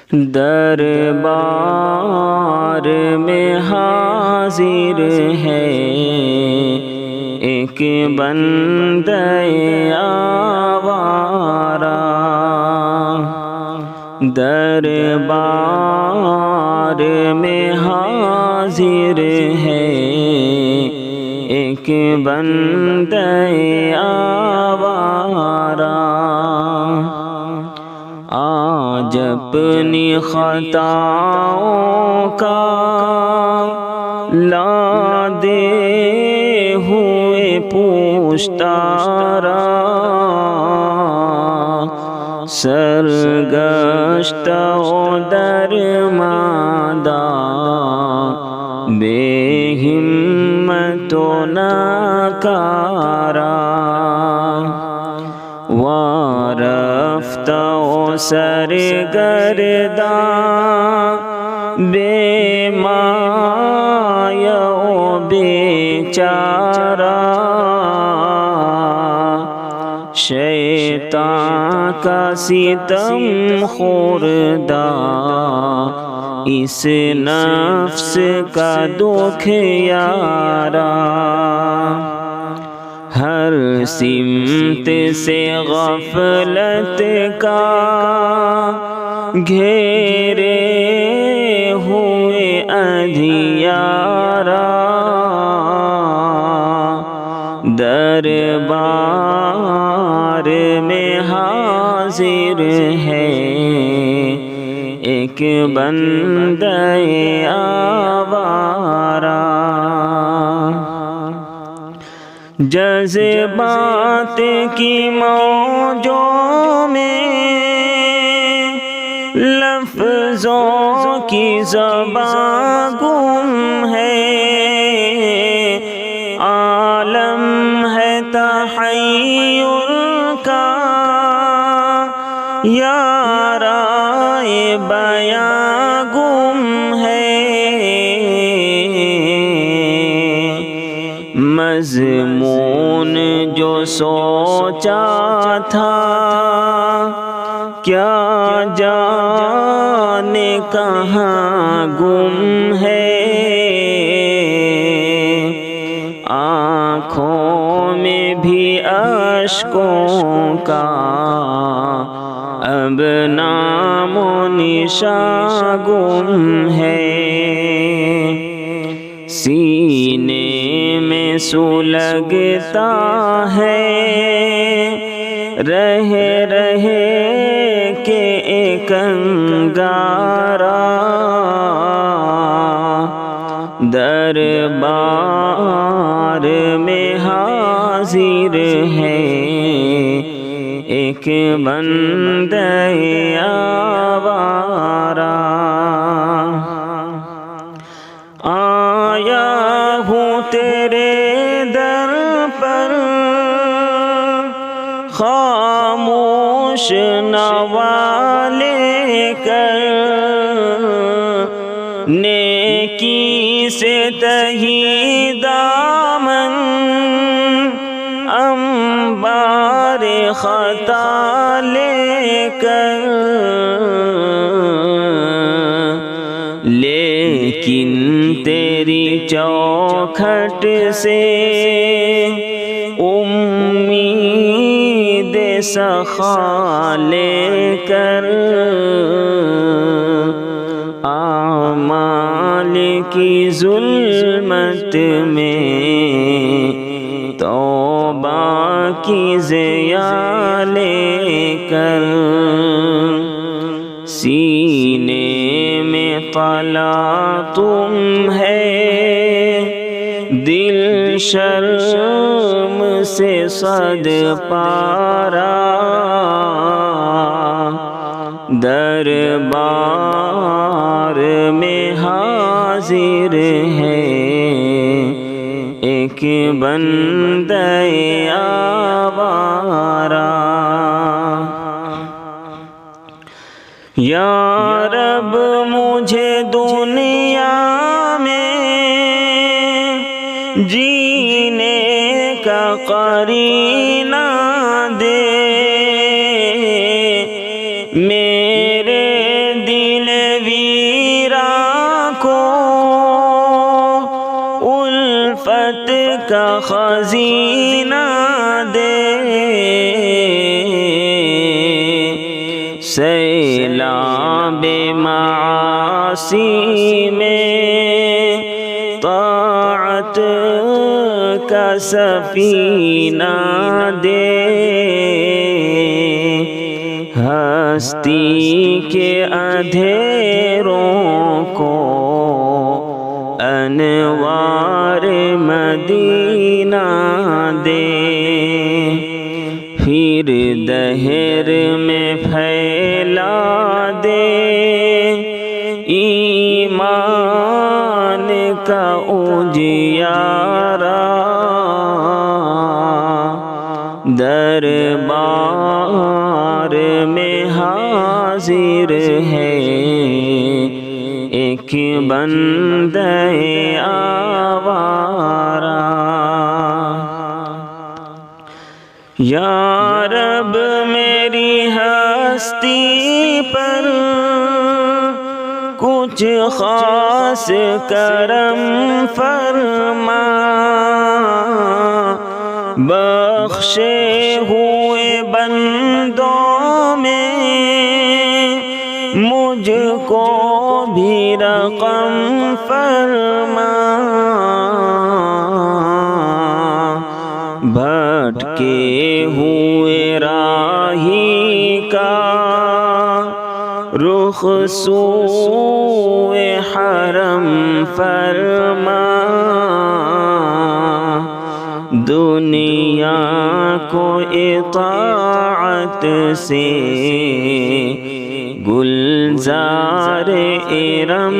دربار میں حاضر ہے ایک بندہ آوارہ، دربار میں حاضر ہے ایک بندہ آوارہ، آج اپنی خطاؤں کا لادے ہوئے پوچھتارا، سرگشتہ و درماندہ بے ہمت و ناکارہ، وارفتہ و سرگرداں بے مایہ و بیچارہ، شیطان کا ستم خوردہ اس نفس کا دکھ یارا، ہر سمت سے غفلت کا گھیرے ہوئے اندھیارا، دربار میں حاضر ہے ایک بندہ آوارہ، جذبات کی موجوں میں لفظوں کی زبان گم ہے، عالم ہے تحیر کا یارائے بیاں گم ہے، مضمون جو سوچا تھا کیا جانے کہاں گم ہے، آنکھوں میں بھی اشکوں کا اب نام و نشاں گم ہے، سینے میں سلگتا ہے رہ کے ایک انگارہ، دربار میں حاضر ہے ایک بندہ آوارہ، آیا ہوں تیرے در پر خاموش نوا لے کر، نیکی سے تہی دامن انبار خطا لے کر، لیکن تیری چوکھٹ سے امید سخا لے کر، اعمال کی ظلمت میں توبہ کی ضیاء لے کر، سینے میں طلا تم ہے دل شرم سے صد پارا، دربار میں حاضر ہے ایک بندہ آوارہ، یا رب مجھے دنیا میں جینے کا قرینہ دے، میرے دل سیلاب معاصی میں طاعت کا سفینہ دے، ہستی کے اندھیروں کو انوار مدینہ دے، پھر دہر میں پھیلا دے ایمان کا اجیارہ، دربار میں حاضر ہے ایک بندہ آوارہ۔ یا رب میری ہستی پر کچھ خاص کرم فرما، بخشے ہوئے بندوں میں مجھ کو بھی رقم فرما، بھٹکے ہوئے راہی کا رخ سوئے حرم فرما، دنیا کو اطاعت سے گلزار ارم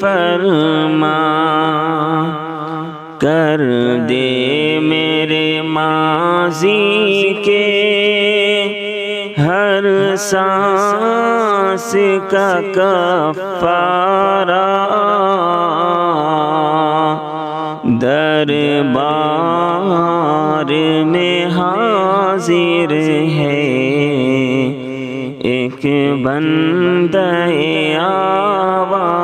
فرما، کر دے میرے ماضی کے ہر سانس کا کفارہ، دربار میں حاضر ہے ایک بندہ آوارہ۔